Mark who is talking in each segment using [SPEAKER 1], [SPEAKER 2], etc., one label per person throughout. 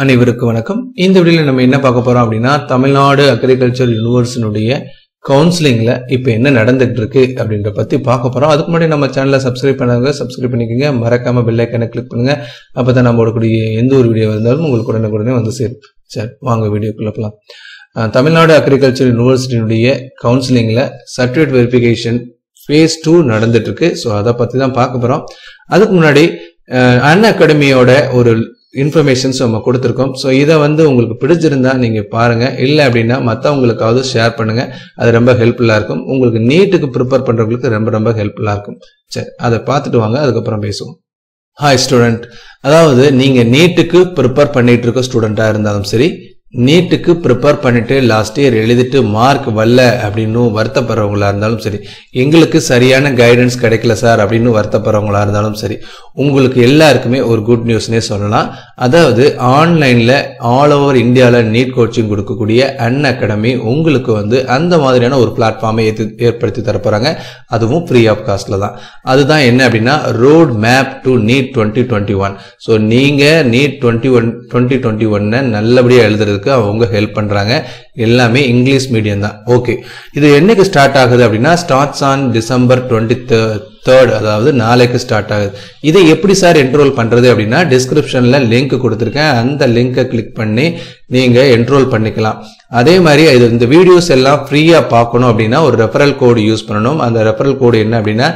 [SPEAKER 1] அனைவருக்கும் வணக்கம். இந்த வீடியோல நம்ம என்ன பார்க்க போறோம் அப்படின்னா, தமிழ்நாடு அக்ரிகல்ச்சர் யூனிவர்சிட்டியுடைய கவுன்சிலிங்ல இப்போ என்ன நடந்துட்டு இருக்கு அப்படின்ற பத்தி பார்க்க போறோம். அதுக்கு முன்னாடி நம்ம சேனலை சப்ஸ்கிரைப் பண்ணாங்க, சப்ஸ்கிரைப் பண்ணிக்கோங்க. மறக்காம பெல் ஐகானை கிளிக் பண்ணுங்க. அப்பதான் நம்ம கூடிய எந்த ஒரு வீடியோ வந்தாலும் உங்களுக்கு உடனே வந்து சேரும். சரி, வாங்க வீடியோக்குள்ள போலாம். தமிழ்நாடு அக்ரிகல்ச்சர் யூனிவர்சிட்டியுடைய கவுன்சிலிங்ல சர்டிஃபிகேட் வெரிஃபிகேஷன் phase 2 நடந்துட்டு இருக்கு. ஸோ அதை பத்தி தான் பார்க்க போறோம். அதுக்கு முன்னாடி அன் அகாடமியோட ஒரு இன்ஃபர்மேஷன்ஸ் நம்ம கொடுத்துருக்கோம். ஸோ இதை உங்களுக்கு பிடிச்சிருந்தா நீங்க பாருங்க, இல்லை அப்படின்னா மற்றவங்களுக்காவது ஷேர் பண்ணுங்க. அது ரொம்ப ஹெல்ப்ஃபுல்லா இருக்கும். உங்களுக்கு நீட்டுக்கு ப்ரிப்பேர் பண்றவங்களுக்கு ரொம்ப ஹெல்ப்ஃபுல்லா இருக்கும். சரி, அதை பார்த்துட்டு வாங்க, அதுக்கப்புறம் பேசுவோம். ஹாய் ஸ்டூடெண்ட், அதாவது நீங்க நீட்டுக்கு ப்ரிப்பேர் பண்ணிட்டு இருக்க ஸ்டூடெண்டா இருந்தாலும் சரி, நீட்டுக்கு ப்ரிப்பேர் பண்ணிட்டு லாஸ்ட் இயர் எழுதிட்டு மார்க் வரல அப்படின்னு வருத்தப்படுறவங்களா இருந்தாலும் சரி, எங்களுக்கு சரியான கைடன்ஸ் கிடைக்கல சார் அப்படின்னு வருத்தப்படுறவங்களா இருந்தாலும் சரி, உங்களுக்கு எல்லாருக்குமே ஒரு குட் நியூஸ்னே சொல்லலாம். அதாவது ஆன்லைன்ல ஆல் ஓவர் இந்தியாவில் நீட் கோச்சிங் கொடுக்கக்கூடிய அன் அகாடமி உங்களுக்கு அந்த மாதிரியான ஒரு பிளாட்ஃபார்மை ஏற்படுத்தி தரப்போறாங்க. அதுவும் ஃப்ரீ ஆஃப் காஸ்ட்ல தான். அதுதான் என்ன அப்படின்னா, road map to NEET 2021. So நீங்க நீட் 2021 நல்லபடியாக எழுதுறதுக்கு அவங்க ஹெல்ப் பண்றாங்க. எல்லாமே இங்கிலீஷ் மீடியம் தான். ஓகே, இது என்னைக்கு ஸ்டார்ட் ஆகுது அப்படின்னா, ஸ்டார்ட்ஸ் ஆன் December 23rd, அதாவது நாளைக்கு ஸ்டார்ட் ஆகுது. இதை எப்படி சார் என்ரோல் பண்றது அப்படின்னா, டிஸ்கிரிப்ஷன்ல லிங்க் கொடுத்துருக்கேன். அந்த லிங்கை கிளிக் பண்ணி நீங்க என்ரோல் பண்ணிக்கலாம். அதே மாதிரி இந்த வீடியோஸ் எல்லாம் ஃப்ரீயா பார்க்கணும் அப்படின்னா ஒரு ரெஃபரல் கோடு யூஸ் பண்ணணும். அந்த ரெஃபரல் கோடு என்ன அப்படின்னா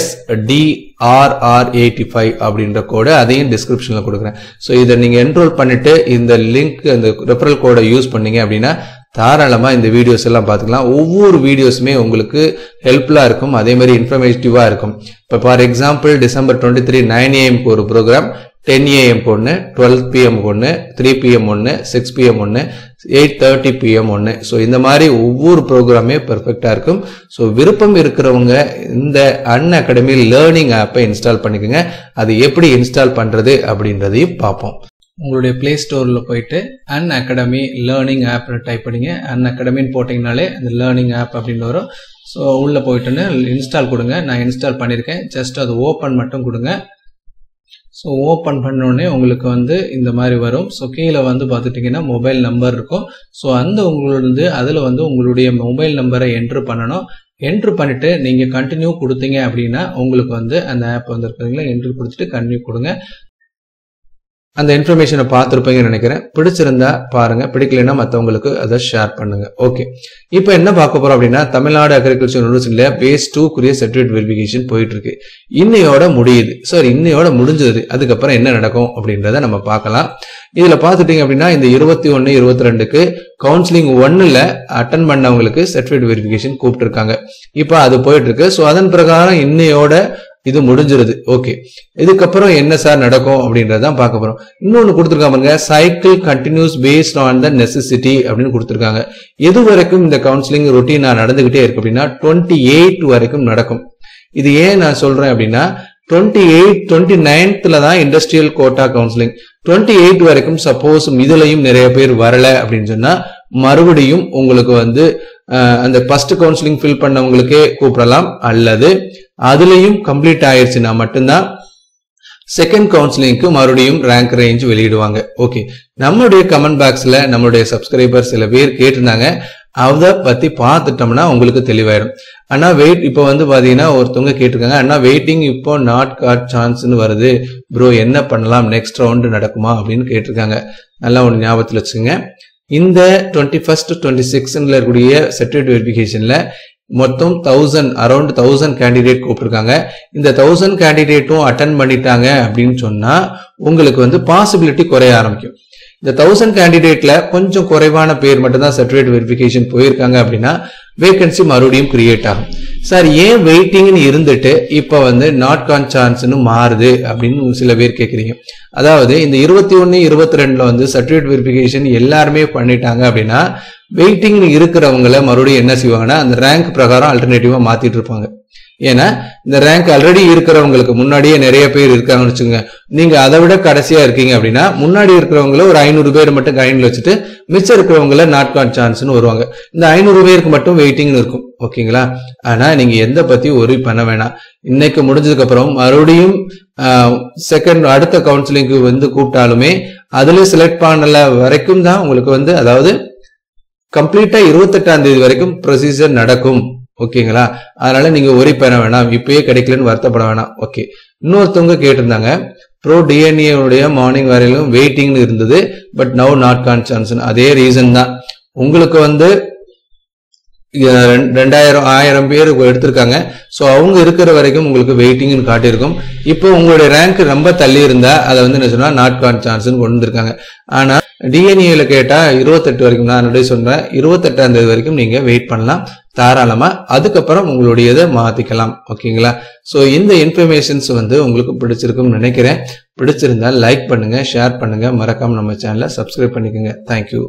[SPEAKER 1] SDRR85 அப்படின்ற கோடு, அதையும் டிஸ்கிரிப்ஷன்ல கொடுக்குறேன். ஸோ இதை நீங்க என்ரோல் பண்ணிட்டு இந்த லிங்க், அந்த ரெஃபரல் கோடை யூஸ் பண்ணீங்க அப்படின்னா தாராளமா இந்த வீடியோஸ் எல்லாம் பார்த்துக்கலாம். ஒவ்வொரு வீடியோஸுமே உங்களுக்கு ஹெல்ப்ஃபுல்லா இருக்கும், அதே மாதிரி இன்ஃபர்மேட்டிவா இருக்கும். இப்போ ஃபார் எக்ஸாம்பிள் December 23 9 AM ஒரு ப்ரோக்ராம், 10 AM ஒன்று, 12 PM ஒன்று, 3 PM ஒன்று, 6 PM ஒன்று, 8:30 PM ஒன்று. ஸோ இந்த மாதிரி ஒவ்வொரு ப்ரோக்ராமே பெர்ஃபெக்டா இருக்கும். ஸோ விருப்பம் இருக்கிறவங்க இந்த அன் அகாடமி லேர்னிங் ஆப்பை இன்ஸ்டால் பண்ணிக்கோங்க. அது எப்படி இன்ஸ்டால் பண்றது அப்படின்றதையும் பார்ப்போம். உங்களுடைய பிளே ஸ்டோர்ல போயிட்டு Unacademy learning app type பண்ணிங்க. அன் அகாடமின்னு போட்டிங்கனாலே அந்த லேர்னிங் ஆப் அப்படின்னு வரும். ஸோ உள்ள போயிட்டுன்னு இன்ஸ்டால் கொடுங்க. நான் இன்ஸ்டால் பண்ணியிருக்கேன். ஜஸ்ட் அது ஓப்பன் மட்டும் கொடுங்க. ஸோ ஓப்பன் பண்ணோடனே உங்களுக்கு இந்த மாதிரி வரும். ஸோ கீழே பார்த்துட்டிங்கன்னா மொபைல் நம்பர் இருக்கும். ஸோ உங்களோட அதில் உங்களுடைய மொபைல் நம்பரை என்ட்ரு பண்ணணும். என்ட்ரு பண்ணிட்டு நீங்கள் கண்டினியூ கொடுத்தீங்க அப்படின்னா உங்களுக்கு அந்த ஆப் இருக்குதுங்களா, என்ட்ரு கொடுத்துட்டு கண்டினியூ கொடுங்க. அந்த இன்ஃபர்மேஷனை பார்த்துருப்பீங்கன்னு நினைக்கிறேன். பிடிச்சிருந்தா பாருங்க, பிடிக்கலைன்னா மற்றவங்களுக்கு அதை ஷேர் பண்ணுங்க. ஓகே, இப்போ என்ன பார்க்க போறோம் அப்படின்னா, தமிழ்நாடு அக்ரிகல்ச்சர் யூனிவர்சிட்டியில phase 2 சர்டிஃபிகேட் வெரிஃபிகேஷன் போயிட்டு இருக்கு. இன்னையோட முடியுது. சார் இன்னையோட முடிஞ்சது. அதுக்கப்புறம் என்ன நடக்கும் அப்படின்றத நம்ம பார்க்கலாம். இதுல பார்த்துட்டீங்க அப்படின்னா, இந்த 21, 22க்கு கவுன்சிலிங் 1ல அட்டன் பண்ணவங்களுக்கு சர்டிஃபிகேட் வெரிஃபிகேஷன் கூப்பிட்டு இருக்காங்க. இப்போ அது போயிட்டு இருக்கு. ஸோ அதன் பிரகாரம் இன்னையோட இது முடிஞ்சிருது. ஓகே, இதுக்கப்புறம் என்ன சார் நடக்கும் அப்படின்றதான் பார்க்க போறோம். இன்னொன்னு கொடுத்துருக்காங்க, cycle continuous based on the necessity அப்படின்னு கொடுத்துருக்காங்க. எது வரைக்கும் இந்த கவுன்சிலிங் ரொட்டீனா நடந்துகிட்டே இருக்கு அப்படின்னா 28 வரைக்கும் நடக்கும். இது ஏன் நான் சொல்றேன் அப்படின்னா, 29th தான் இண்டஸ்ட்ரியல் கோட்டா கவுன்சிலிங். 28 வரைக்கும் சப்போஸ் இதுலயும் நிறைய பேர் வரல அப்படின்னு சொன்னா மறுபடியும் உங்களுக்கு அந்த ஃபர்ஸ்ட் கவுன்சிலிங் ஃபில் பண்ணவங்களுக்கே கூப்பிடலாம், அல்லது அதுலயும் கம்ப்ளீட் ஆயிடுச்சுன்னா மட்டும்தான் செகண்ட் கவுன்சிலிங்க்கு மறுபடியும் ரேங்க் ரேஞ்ச் வெளியிடுவாங்க. ஓகே, நம்மளுடைய கமெண்ட் பாக்ஸ்ல நம்மளுடைய சப்ஸ்கிரைபர் சில பேர் கேட்டிருந்தாங்க. அதை பத்தி பார்த்துட்டோம்னா உங்களுக்கு தெளிவாயிடும். ஆனா வெயிட் இப்போ பாத்தீங்கன்னா ஒருத்தவங்க கேட்டிருக்காங்க, அண்ணா வெயிட்டிங் இப்போ நாட் காட் சான்ஸ்னு வருது ப்ரோ, என்ன பண்ணலாம், நெக்ஸ்ட் ரவுண்ட் நடக்குமா அப்படின்னு கேட்டிருக்காங்க. நல்லா ஒன்று ஞாபகத்தில் வச்சுங்க. இந்த 21st 26ல இருக்கக்கூடிய சர்டிஃபிகேட் வெரிஃபிகேஷன்ல மொத்தம் அரௌண்ட் 1000 கேண்டிடேட் கூப்பிட்டுருக்காங்க. இந்த 1000 கேண்டிடேட்டும் அட்டன் பண்ணிட்டாங்க அப்படின்னு சொன்னா உங்களுக்கு பாசிபிலிட்டி குறைய ஆரம்பிக்கும். இந்த 1000 கேண்டிடேட்ல கொஞ்சம் குறைவான பேர் மட்டும் தான் சர்டிஃபிகேட் வெரிஃபிகேஷன் போயிருக்காங்க அப்படின்னா வேகன்சி மறுபடியும் கிரியேட் ஆகும். சார் ஏன் வெயிட்டிங்னு இருந்துட்டு இப்ப நாட் கான் சான்ஸ்னு மாறுது அப்படின்னு சில பேர் கேட்குறீங்க. அதாவது இந்த 21, 22ல சர்டிஃபிகேட் வெரிஃபிகேஷன் எல்லாருமே பண்ணிட்டாங்க அப்படின்னா வெயிட்டிங் இருக்கிறவங்கள மறுபடியும் என்ன செய்வாங்கன்னா அந்த ரேங்க் பிரகாரம் ஆல்டர்னேட்டிவா மாத்திட்டு இருப்பாங்க. ஏன்னா இந்த ரேங்க் ஆல்ரெடி இருக்கிறவங்களுக்கு முன்னாடியே நிறைய பேர் இருக்காங்கன்னு வச்சுங்க. நீங்க அதை விட கடைசியா இருக்கீங்க அப்படின்னா முன்னாடி இருக்கிறவங்கள ஒரு 500 பேர் மட்டும் கைண்ட்ல வச்சுட்டு மிச்சம் இருக்கிறவங்கள நாட் காட் சான்ஸ்னு வருவாங்க. இந்த 500 பேருக்கு மட்டும் வெயிட்டிங்னு இருக்கும். ஓகேங்களா? ஆனா நீங்க எந்த பத்தி ஒரி பண்ண வேணாம். இன்னைக்கு முடிஞ்சதுக்கு அப்புறம் மறுபடியும் செகண்ட் அடுத்த கவுன்சிலிங்க்கு கூப்பிட்டாலுமே அதுல செலக்ட் பண்ணல வரைக்கும் தான் உங்களுக்கு வந்து அதாவது கம்ப்ளீட்டா 28ஆம் தேதி வரைக்கும் ப்ரொசீஜர் நடக்கும். ஓகேங்களா? அதனால நீங்க ஒரி பண்ண வேணாம், இப்பயே கிடைக்கலன்னு வருத்தப்பட வேணாம். ஓகே. இன்னொருத்தவங்க கேட்டிருந்தாங்க ப்ரோ டிஎன்ஏ உடைய மார்னிங் வரையிலும் வெயிட்டிங் இருந்தது, பட் நவ் நாட் கான்சான்சன். அதே ரீசன் தான். உங்களுக்கு வந்து 1000 பேர் எடுத்திருக்காங்க. ஸோ அவங்க இருக்கிற வரைக்கும் உங்களுக்கு வெயிட்டிங்னு காட்டியிருக்கும். இப்போ உங்களுடைய ரேங்க் ரொம்ப தள்ளி இருந்தா அதை வந்து என்ன சொன்னா நாட் கான்சான்சன் கொண்டு வந்திருக்காங்க. ஆனா டிஎன்ஏல கேட்டா 28 வரைக்கும், நான் அப்படியே சொல்றேன் 28ஆம் தேதி வரைக்கும் நீங்க வெயிட் பண்ணலாம் தாராளமா. அதுக்கப்புறம் உங்களுடைய இதை மாத்திக்கலாம். ஓகேங்களா? ஸோ இந்த இன்ஃபர்மேஷன்ஸ் வந்து உங்களுக்கு பிடிச்சிருக்கும்னு நினைக்கிறேன். பிடிச்சிருந்தா லைக் பண்ணுங்க, ஷேர் பண்ணுங்க, மறக்காம நம்ம சேனலை சப்ஸ்கிரைப் பண்ணிக்கோங்க. தேங்க்யூ.